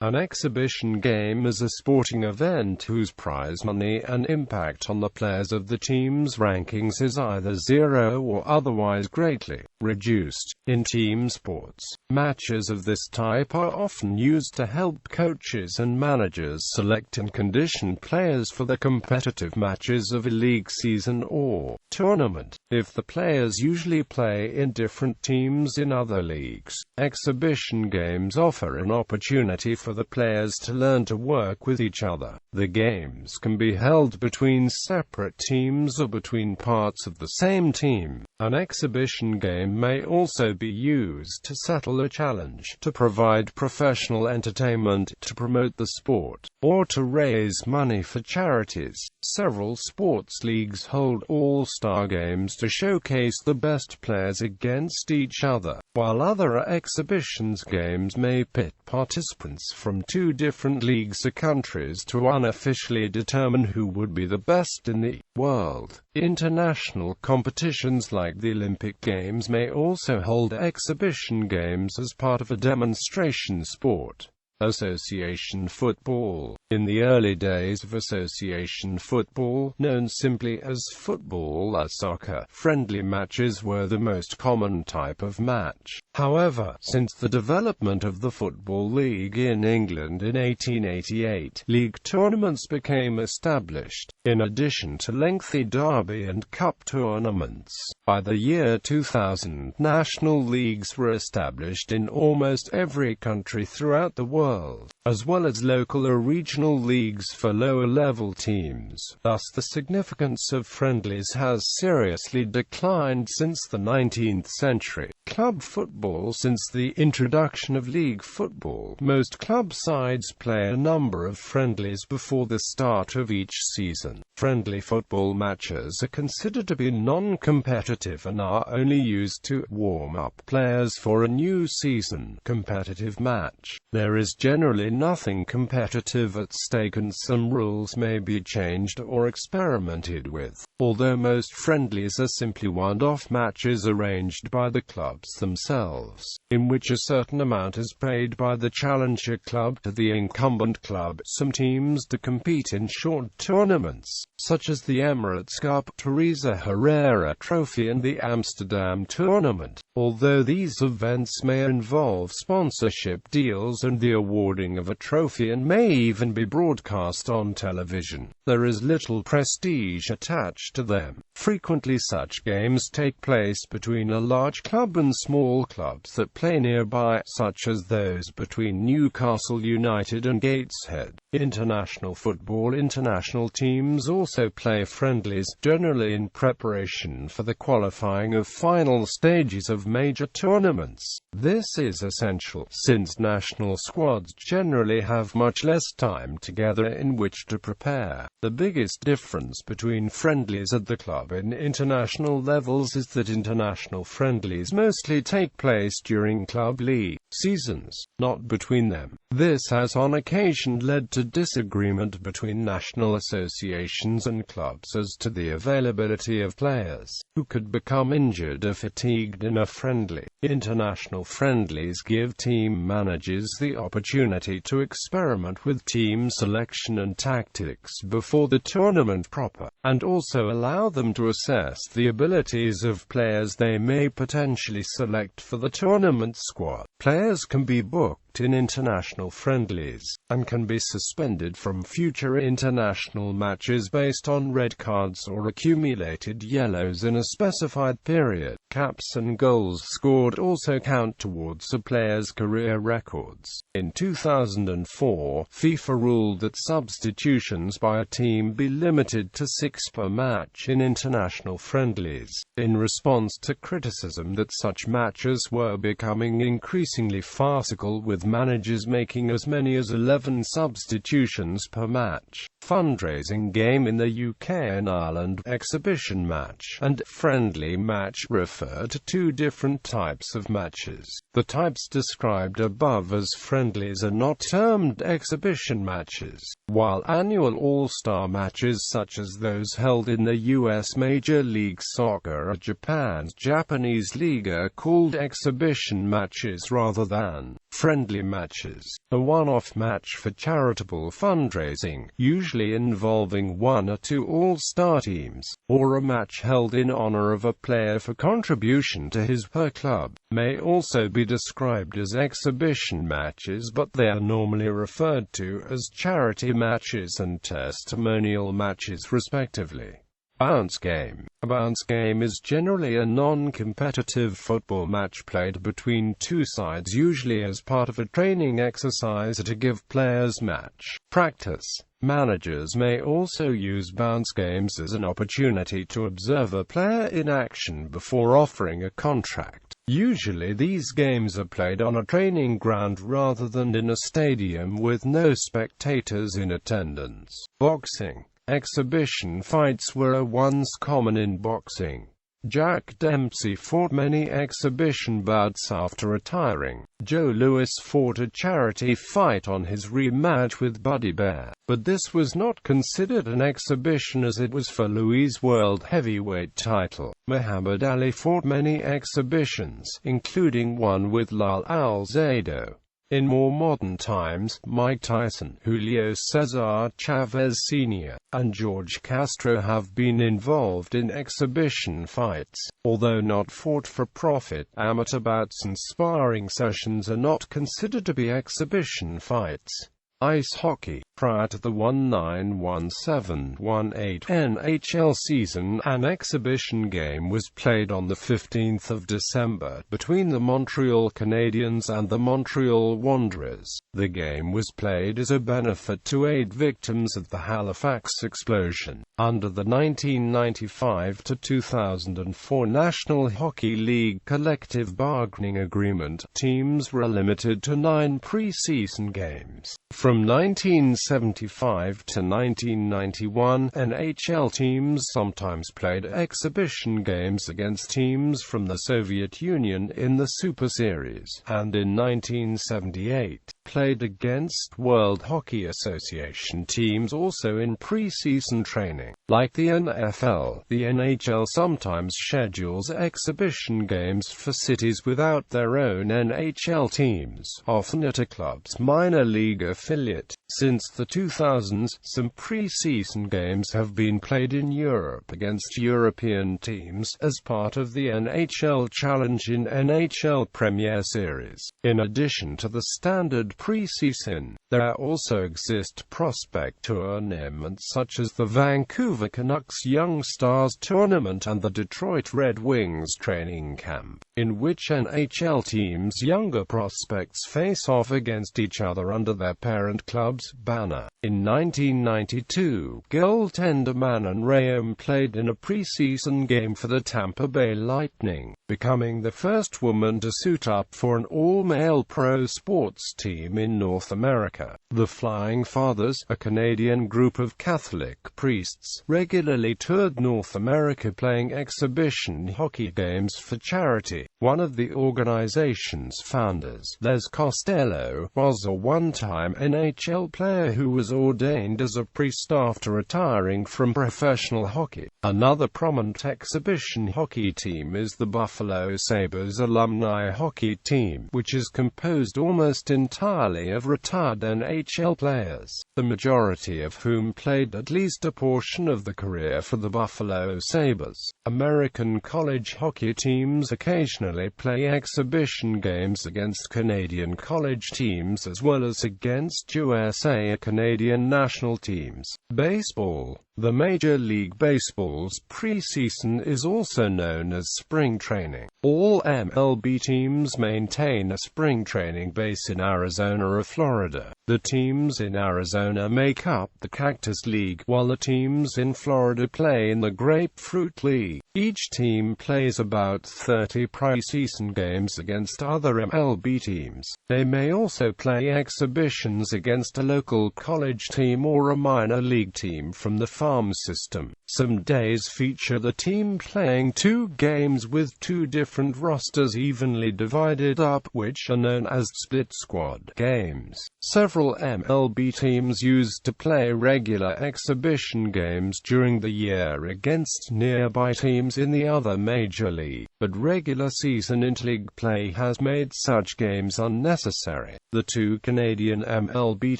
An exhibition game is a sporting event whose prize money and impact on the players of the team's rankings is either zero or otherwise greatly reduced. In team sports, matches of this type are often used to help coaches and managers select and condition players for the competitive matches of a league season or tournament. If the players usually play in different teams in other leagues, exhibition games offer an opportunity for the players to learn to work with each other. The games can be held between separate teams or between parts of the same team. An exhibition game may also be used to settle a challenge, to provide professional entertainment, to promote the sport, or to raise money for charities. Several sports leagues hold all-star games to showcase the best players against each other, while other exhibitions games may pit participants from two different leagues or countries to unofficially determine who would be the best in the world. International competitions like the Olympic Games may also hold exhibition games as part of a demonstration sport. Association football. In the early days of association football, known simply as football or soccer, friendly matches were the most common type of match. However, since the development of the Football League in England in 1888, league tournaments became established, in addition to lengthy derby and cup tournaments. By the year 2000, national leagues were established in almost every country throughout the world, as well as local or regional leagues for lower-level teams. Thus, the significance of friendlies has seriously declined since the 19th century. Club football. Since the introduction of league football, most club sides play a number of friendlies before the start of each season. Friendly football matches are considered to be non-competitive and are only used to warm up players for a new season competitive match. There is generally nothing competitive at stake and some rules may be changed or experimented with, although most friendlies are simply one-off matches arranged by the clubs themselves, in which a certain amount is paid by the challenger club to the incumbent club. Some teams do compete in short tournaments, such as the Emirates Cup, Teresa Herrera Trophy and the Amsterdam Tournament, although these events may involve sponsorship deals and the awarding of a trophy and may even be broadcast on television. There is little prestige attached to them. Frequently such games take place between a large club and small clubs that play nearby, such as those between Newcastle United and Gateshead. International football. International teams also play friendlies, generally in preparation for the qualifying of final stages of major tournaments. This is essential, since national squads generally have much less time together in which to prepare. The biggest difference between friendlies at the club and international levels is that international friendlies mostly take place during club league seasons, not between them. This has on occasion led to disagreement between national associations and clubs as to the availability of players who could become injured or fatigued in a friendly. International friendlies give team managers the opportunity to experiment with team selection and tactics before the tournament proper, and also allow them to assess the abilities of players they may potentially select for the tournament squad. Players can be booked in international friendlies, and can be suspended from future international matches based on red cards or accumulated yellows in a specified period. Caps and goals scored also count towards a player's career records. In 2004, FIFA ruled that substitutions by a team be limited to 6 per match in international friendlies, in response to criticism that such matches were becoming increasingly farcical, with managers making as many as 11 substitutions per match. fundraising game in the UK and Ireland. Exhibition match and friendly match refer to two different types of matches. The types described above as friendlies are not termed exhibition matches, while annual all-star matches such as those held in the US Major League Soccer or Japan's Japanese League are called exhibition matches rather than friendly matches. A one-off match for charitable fundraising, usually involving one or two all-star teams, or a match held in honor of a player for contribution to his/her club, may also be described as exhibition matches, but they are normally referred to as charity matches and testimonial matches respectively. Bounce game. A bounce game is generally a non-competitive football match played between two sides, usually as part of a training exercise to give players match practice. Managers may also use bounce games as an opportunity to observe a player in action before offering a contract. Usually these games are played on a training ground rather than in a stadium with no spectators in attendance. Boxing. Exhibition fights were once common in boxing. Jack Dempsey fought many exhibition bouts after retiring. Joe Louis fought a charity fight on his rematch with Buddy Bear, but this was not considered an exhibition as it was for Louis' world heavyweight title. Muhammad Ali fought many exhibitions, including one with Lal Alzado. In more modern times, Mike Tyson, Julio Cesar Chavez Sr., and George Castro have been involved in exhibition fights. Although not fought for profit, amateur bouts and sparring sessions are not considered to be exhibition fights. Ice hockey. Prior to the 1917-18 NHL season, an exhibition game was played on the 15th of December between the Montreal Canadiens and the Montreal Wanderers. The game was played as a benefit to aid victims of the Halifax explosion. Under the 1995-2004 National Hockey League collective bargaining agreement, teams were limited to 9 preseason games. From 1975 to 1991, NHL teams sometimes played exhibition games against teams from the Soviet Union in the Super Series, and in 1978, played against World Hockey Association teams also in preseason training. Like the NFL, the NHL sometimes schedules exhibition games for cities without their own NHL teams, often at a club's minor league affiliate. Since the 2000s, some preseason games have been played in Europe against European teams, as part of the NHL Challenge in NHL Premier Series. In addition to the standard preseason, there also exist prospect tournaments such as the Vancouver Canucks Young Stars Tournament and the Detroit Red Wings Training Camp, in which NHL teams' younger prospects face off against each other under their parent club's banner. In 1992, goaltender Manon Rhéaume played in a preseason game for the Tampa Bay Lightning, becoming the first woman to suit up for an all-male pro sports team in North America. The Flying Fathers, a Canadian group of Catholic priests, regularly toured North America playing exhibition hockey games for charity. One of the organization's founders, Les Costello, was a one-time NHL player who was ordained as a priest after retiring from professional hockey. Another prominent exhibition hockey team is the Buffalo Sabres alumni hockey team, which is composed almost entirely of retired NHL players, the majority of whom played at least a portion of the career for the Buffalo Sabres. American college hockey teams occasionally play exhibition games against Canadian college teams as well as against USA Canadian national teams. Baseball. The Major League Baseball's preseason is also known as spring training. All MLB teams maintain a spring training base in Arizona or Florida. The teams in Arizona make up the Cactus League, while the teams in Florida play in the Grapefruit League. Each team plays about 30 preseason games against other MLB teams. They may also play exhibitions against a local college team or a minor league team from the farm system. Some days feature the team playing 2 games with 2 different rosters evenly divided up, which are known as split squad games. Several MLB teams used to play regular exhibition games during the year against nearby teams in the other major league, but regular season interleague play has made such games unnecessary. The 2 Canadian MLB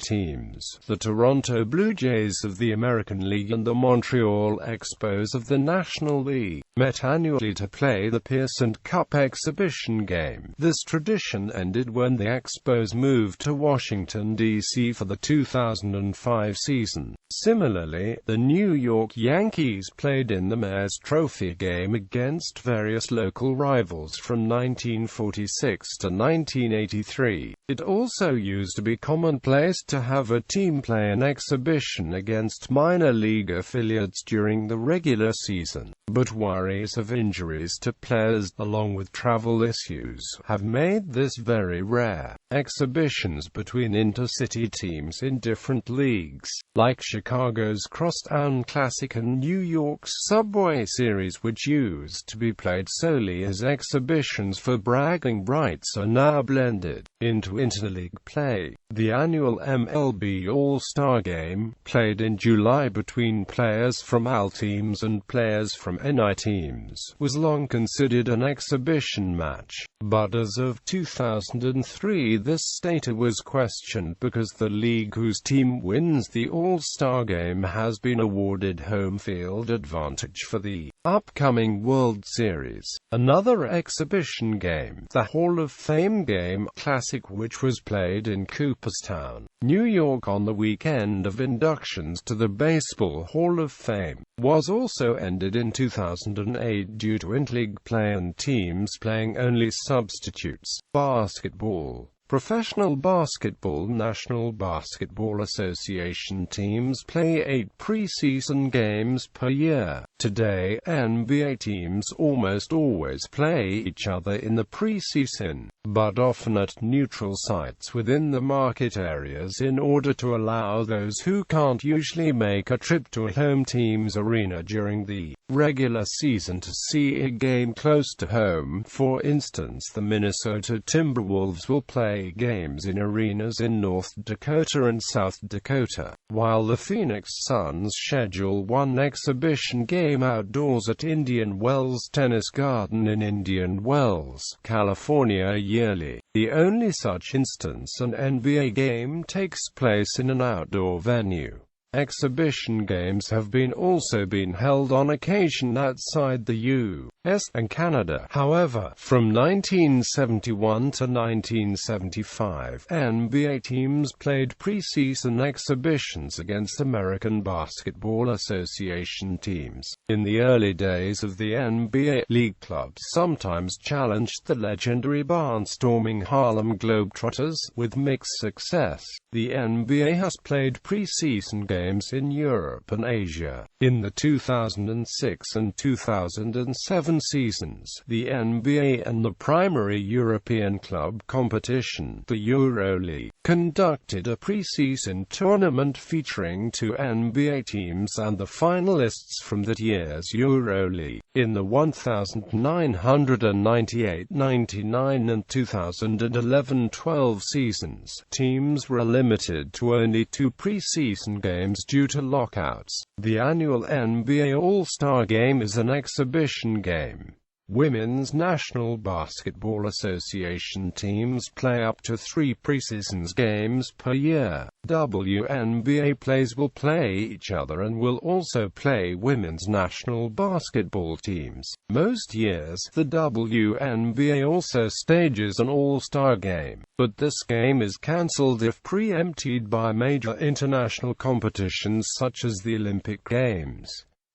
teams, the Toronto Blue Jays of the American League and the Montreal Expos of the National League, met annually to play the Pearson Cup exhibition game. This tradition ended when the Expos moved to Washington, D.C. for the 2005 season. Similarly, the New York Yankees played in the Mayor's Trophy game against various local rivals from 1946 to 1983. It also used to be commonplace to have a team play an exhibition against minor league affiliates during the regular season, but worries of injuries to players, along with travel issues, have made this very rare. Exhibitions between intercity teams in different leagues, like Chicago's Crosstown Classic and New York's Subway Series, which used to be played solely as exhibitions for bragging rights, are now blended into interleague play. The annual MLB All-Star Game, played in July between players from AL teams and players from NI teams, was long considered an exhibition match, but as of 2003 this status was questioned because the league whose team wins the All-Star Game has been awarded home field advantage for the upcoming World Series. Another exhibition game, the Hall of Fame Game Classic, which was played in Cooperstown, New York on the weekend of inductions to the Baseball Hall of Fame, was also ended in 2008 due to interleague play and teams playing only substitutes. Basketball. Professional basketball. National Basketball Association teams play 8 preseason games per year. Today, NBA teams almost always play each other in the preseason, but often at neutral sites within the market areas in order to allow those who can't usually make a trip to a home team's arena during the regular season to see a game close to home. For instance, the Minnesota Timberwolves will play games in arenas in North Dakota and South Dakota, while the Phoenix Suns schedule one exhibition game outdoors at Indian Wells Tennis Garden in Indian Wells, California yearly. The only such instance an NBA game takes place in an outdoor venue. Exhibition games have also been held on occasion outside the U.S. and Canada. However, from 1971 to 1975, NBA teams played preseason exhibitions against American Basketball Association teams. In the early days of the NBA, league clubs sometimes challenged the legendary barnstorming Harlem Globetrotters, with mixed success. The NBA has played preseason games in Europe and Asia. In the 2006 and 2007 seasons, the NBA and the primary European club competition, the EuroLeague, conducted a preseason tournament featuring 2 NBA teams and the finalists from that year's EuroLeague. In the 1998-99 and 2011-12 seasons, teams were limited to only 2 preseason games due to lockouts. The annual NBA All-Star Game is an exhibition game. Women's National Basketball Association teams play up to 3 preseason games per year. WNBA players will play each other and will also play women's national basketball teams. Most years, the WNBA also stages an all-star game, but this game is cancelled if preempted by major international competitions such as the Olympic Games.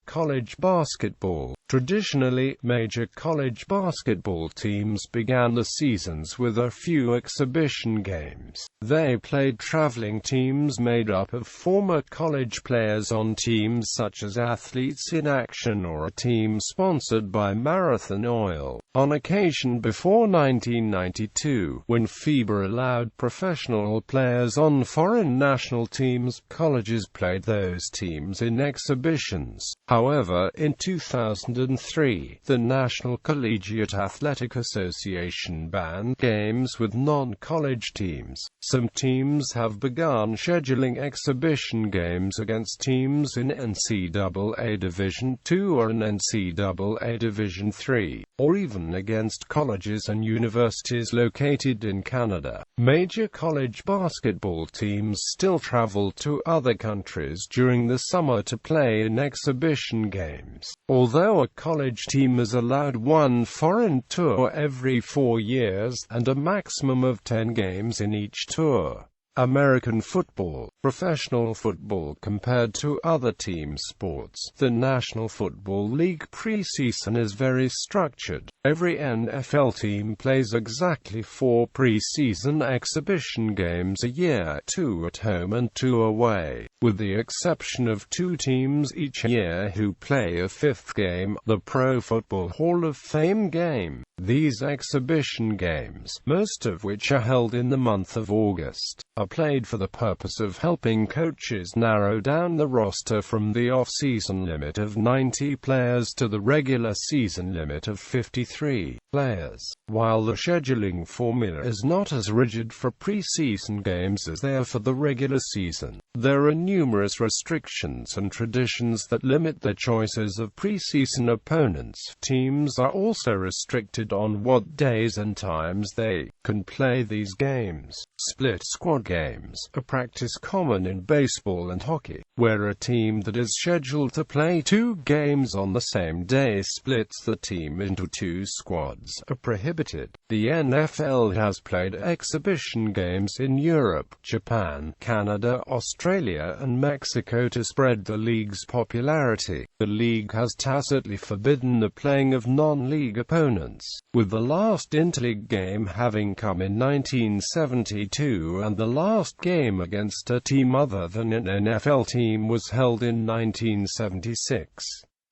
College basketball. Traditionally, major college basketball teams began the seasons with a few exhibition games. They played traveling teams made up of former college players on teams such as Athletes in Action or a team sponsored by Marathon Oil. On occasion before 1992, when FIBA allowed professional players on foreign national teams, colleges played those teams in exhibitions. However, in 2003, the National Collegiate Athletic Association banned games with non-college teams. Some teams have begun scheduling exhibition games against teams in NCAA Division II or an NCAA Division III, or even against colleges and universities located in Canada. Major college basketball teams still travel to other countries during the summer to play in exhibition games. Although a college team is allowed one foreign tour every 4 years, and a maximum of 10 games in each tour. American football. Professional football compared to other team sports. The National Football League preseason is very structured. Every NFL team plays exactly 4 preseason exhibition games a year, 2 at home and 2 away, with the exception of 2 teams each year who play a 5th game, the Pro Football Hall of Fame game. These exhibition games, most of which are held in the month of August, are played for the purpose of helping coaches narrow down the roster from the off-season limit of 90 players to the regular season limit of 53 players. While the scheduling formula is not as rigid for preseason games as they are for the regular season, there are numerous restrictions and traditions that limit the choices of preseason opponents. Teams are also restricted on what days and times they can play these games. Split squad games, a practice common in baseball and hockey, where a team that is scheduled to play 2 games on the same day splits the team into 2 squads, are prohibited. The NFL has played exhibition games in Europe, Japan, Canada, Australia, and Mexico to spread the league's popularity. The league has tacitly forbidden the playing of non-league opponents, with the last interleague game having come in 1972 and the last game against a team other than an NFL team was held in 1976.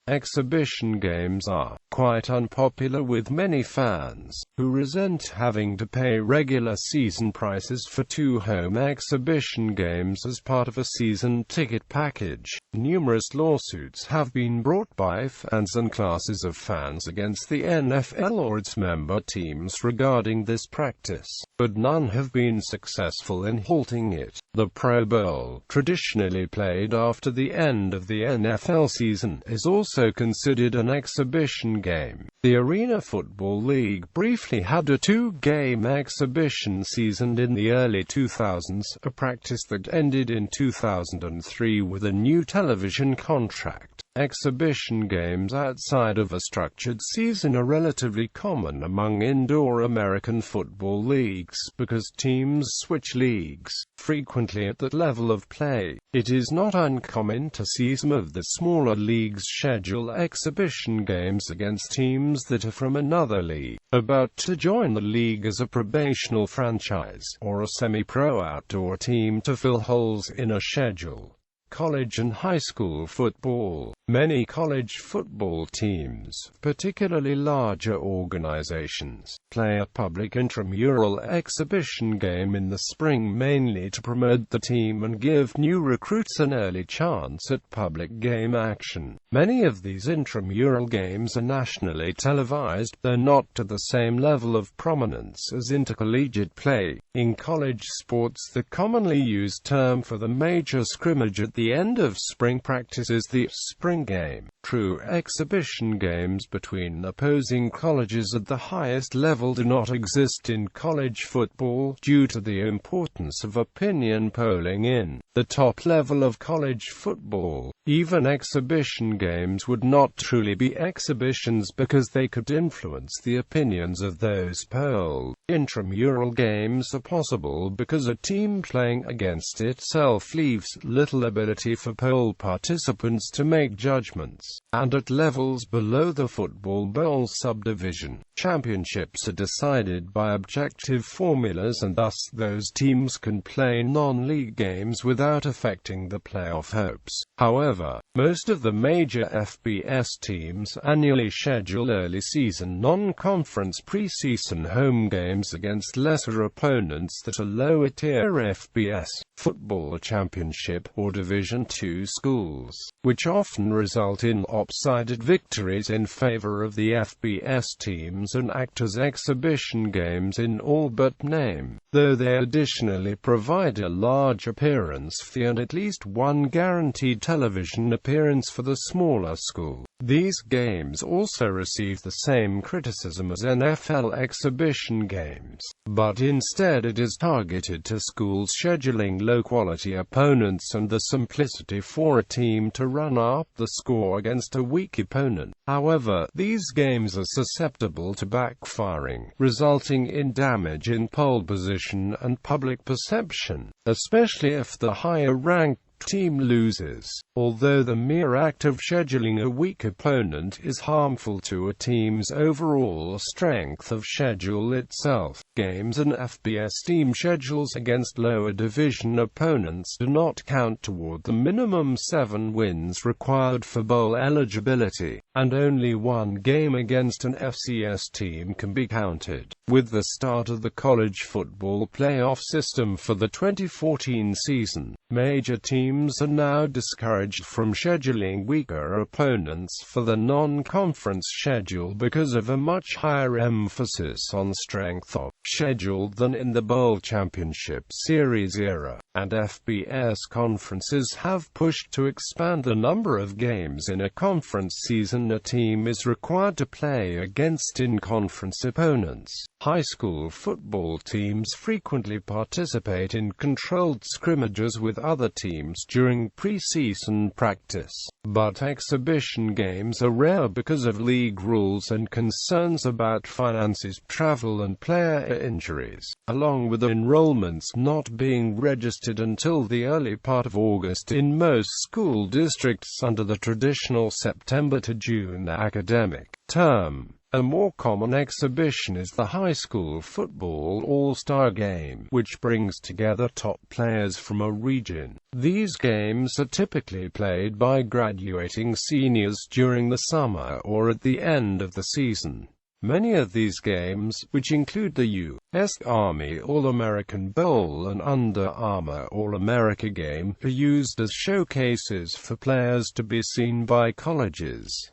Exhibition games are quite unpopular with many fans, who resent having to pay regular season prices for 2 home exhibition games as part of a season ticket package. Numerous lawsuits have been brought by fans and classes of fans against the NFL or its member teams regarding this practice, but none have been successful in halting it. The Pro Bowl, traditionally played after the end of the NFL season, is also considered an exhibition game. The Arena Football League briefly had a 2-game exhibition season in the early 2000s, a practice that ended in 2003 with a new television contract. Exhibition games outside of a structured season are relatively common among indoor American football leagues because teams switch leagues frequently at that level of play. It is not uncommon to see some of the smaller leagues schedule exhibition games against teams that are from another league, about to join the league as a probational franchise, or a semi-pro outdoor team to fill holes in a schedule. College and high school football. Many college football teams, particularly larger organizations, play a public intramural exhibition game in the spring mainly to promote the team and give new recruits an early chance at public game action. Many of these intramural games are nationally televised, though not to the same level of prominence as intercollegiate play. In college sports, the commonly used term for the major scrimmage at the end of spring practice is the spring game. True exhibition games between opposing colleges at the highest level do not exist in college football, due to the importance of opinion polling in the top level of college football. Even exhibition games would not truly be exhibitions because they could influence the opinions of those polled. Intramural games are possible because a team playing against itself leaves little ability for poll participants to make judgments. And at levels below the Football Bowl subdivision, championships are decided by objective formulas, and thus those teams can play non-league games without affecting the playoff hopes. However, most of the major FBS teams annually schedule early season non-conference preseason home games against lesser opponents that are lower tier FBS football championship or Division II schools, which often result in lopsided victories in favor of the FBS teams and act as exhibition games in all but name, though they additionally provide a large appearance fee and at least one guaranteed television appearance for the smaller school. These games also receive the same criticism as NFL exhibition games, but instead it is targeted to schools scheduling low-quality opponents and the simplicity for a team to run up the score against a weak opponent. However, these games are susceptible to backfiring, resulting in damage in pole position and public perception, especially if the higher-ranked team loses. Although the mere act of scheduling a weak opponent is harmful to a team's overall strength of schedule itself, games and FBS team schedules against lower division opponents do not count toward the minimum 7 wins required for bowl eligibility, and only one game against an FCS team can be counted. With the start of the college football playoff system for the 2014 season, major teams are now discouraged from scheduling weaker opponents for the non-conference schedule because of a much higher emphasis on strength of schedule than in the Bowl Championship Series era, and FBS conferences have pushed to expand the number of games in a conference season a team is required to play against in-conference opponents. High school football teams frequently participate in controlled scrimmages with other teams during preseason practice, but exhibition games are rare because of league rules and concerns about finances, travel and player injuries, along with enrollments not being registered until the early part of August in most school districts under the traditional September to June academic term. A more common exhibition is the high school football all-star game, which brings together top players from a region. These games are typically played by graduating seniors during the summer or at the end of the season. Many of these games, which include the U.S. Army All-American Bowl and Under Armour All-America game, are used as showcases for players to be seen by colleges.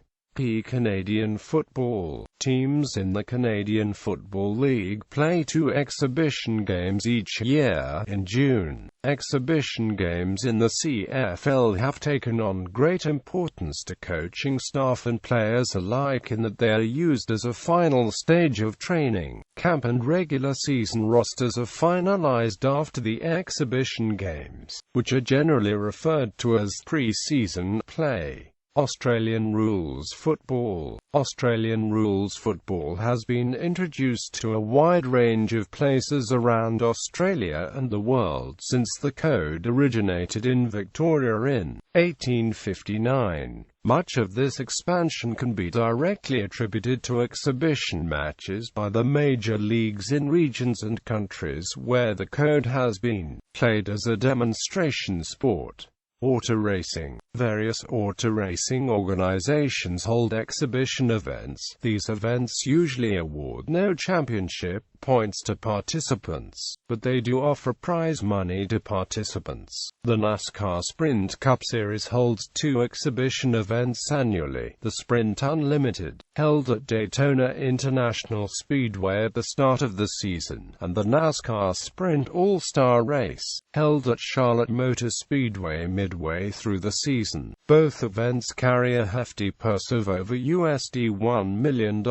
Canadian football. Teams in the Canadian Football League play 2 exhibition games each year in June. Exhibition games in the CFL have taken on great importance to coaching staff and players alike in that they are used as a final stage of training. Camp and regular season rosters are finalized after the exhibition games, which are generally referred to as pre-season play. Australian rules football. Australian rules football has been introduced to a wide range of places around Australia and the world since the code originated in Victoria in 1859. Much of this expansion can be directly attributed to exhibition matches by the major leagues in regions and countries where the code has been played as a demonstration sport. Auto racing. Various auto racing organizations hold exhibition events. These events usually award no championship points to participants, but they do offer prize money to participants. The NASCAR Sprint Cup Series holds 2 exhibition events annually. The Sprint Unlimited, held at Daytona International Speedway at the start of the season, and the NASCAR Sprint All-Star Race, held at Charlotte Motor Speedway midway midway through the season. Both events carry a hefty purse of over $1 million.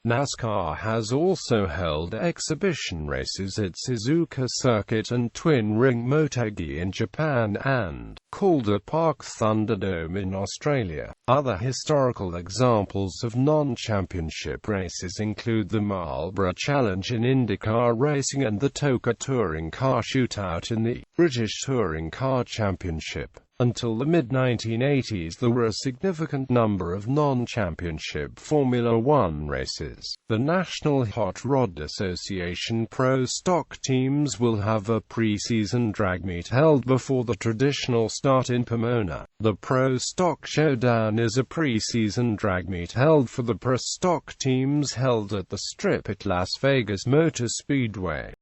NASCAR has also held exhibition races at Suzuka Circuit and Twin Ring Motegi in Japan and Calder Park Thunderdome in Australia. Other historical examples of non-championship races include the Marlborough Challenge in IndyCar racing and the TOCA Touring Car Shootout in the British Touring Car Championship. Until the mid-1980s there were a significant number of non-championship Formula One races. The National Hot Rod Association Pro Stock teams will have a pre-season drag meet held before the traditional start in Pomona. The Pro Stock Showdown is a pre-season drag meet held for the Pro Stock teams held at the Strip at Las Vegas Motor Speedway.